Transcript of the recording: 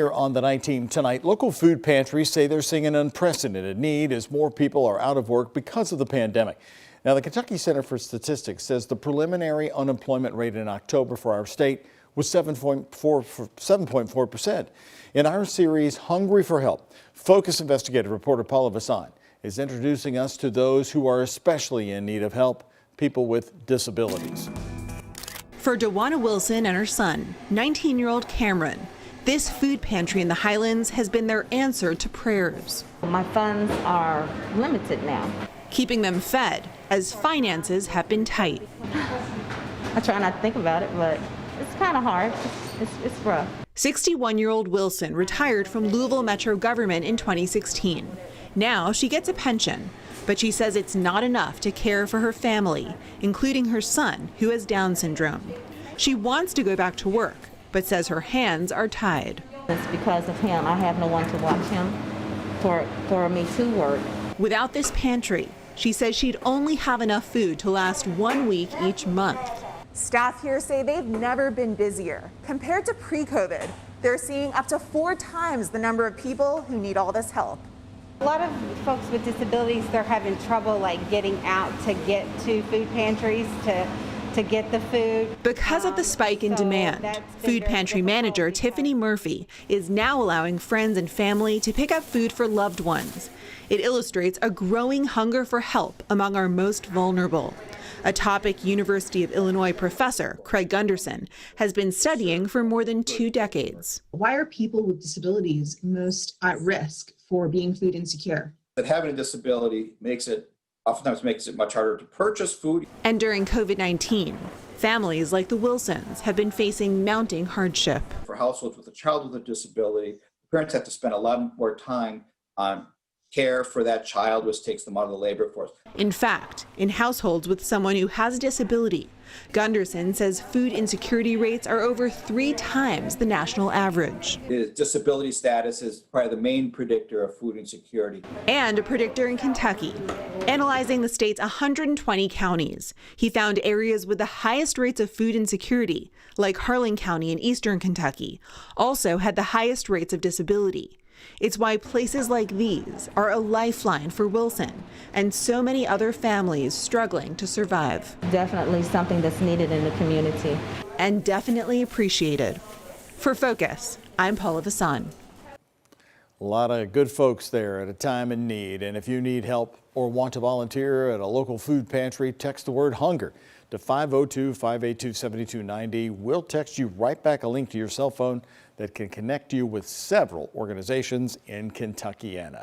Here on the night team tonight, local food pantries say they're seeing an unprecedented need as more people are out of work because of the pandemic. Now, the Kentucky Center for Statistics says the preliminary unemployment rate in October for our state was 7.4%. In our series, Hungry for Help, Focus investigative reporter Paula Vassan is introducing us to those who are especially in need of help, people with disabilities. For Dewana Wilson and her son, 19-year-old Cameron, this food pantry in the Highlands has been their answer to prayers. My funds are limited now. Keeping them fed as finances have been tight. I try not to think about it, but it's kind of hard. It's rough. 61-year-old Wilson retired from Louisville Metro government in 2016. Now she gets a pension, but she says it's not enough to care for her family, including her son, who has Down syndrome. She wants to go back to work, but says her hands are tied. It's because of him. I have no one to watch him for me to work. Without this pantry, she says she'd only have enough food to last 1 week each month. Staff here say they've never been busier. Compared to pre-COVID, they're seeing up to 4 times the number of people who need all this help. A lot of folks with disabilities, they're having trouble getting out to get to food pantries to get the food. Because of the spike in demand, food pantry manager Tiffany Murphy is now allowing friends and family to pick up food for loved ones. It illustrates a growing hunger for help among our most vulnerable, a topic University of Illinois professor Craig Gunderson has been studying for more than 2 decades. Why are people with disabilities most at risk for being food insecure? That having a disability oftentimes makes it much harder to purchase food. And during COVID-19, families like the Wilsons have been facing mounting hardship. For households with a child with a disability, parents have to spend a lot more time on care for that child, which takes them out of the labor force. In fact, in households with someone who has a disability, Gunderson says food insecurity rates are over 3 times the national average. Disability status is probably the main predictor of food insecurity. And a predictor in Kentucky. Analyzing the state's 120 counties, he found areas with the highest rates of food insecurity, like Harlan County in eastern Kentucky, also had the highest rates of disability. It's why places like these are a lifeline for Wilson and so many other families struggling to survive. Definitely something that's needed in the community. And definitely appreciated. For Focus, I'm Paula Vassan. A lot of good folks there at a time in need. And if you need help or want to volunteer at a local food pantry, text the word HUNGER to 502-582-7290. We'll text you right back a link to your cell phone that can connect you with several organizations in Kentuckiana.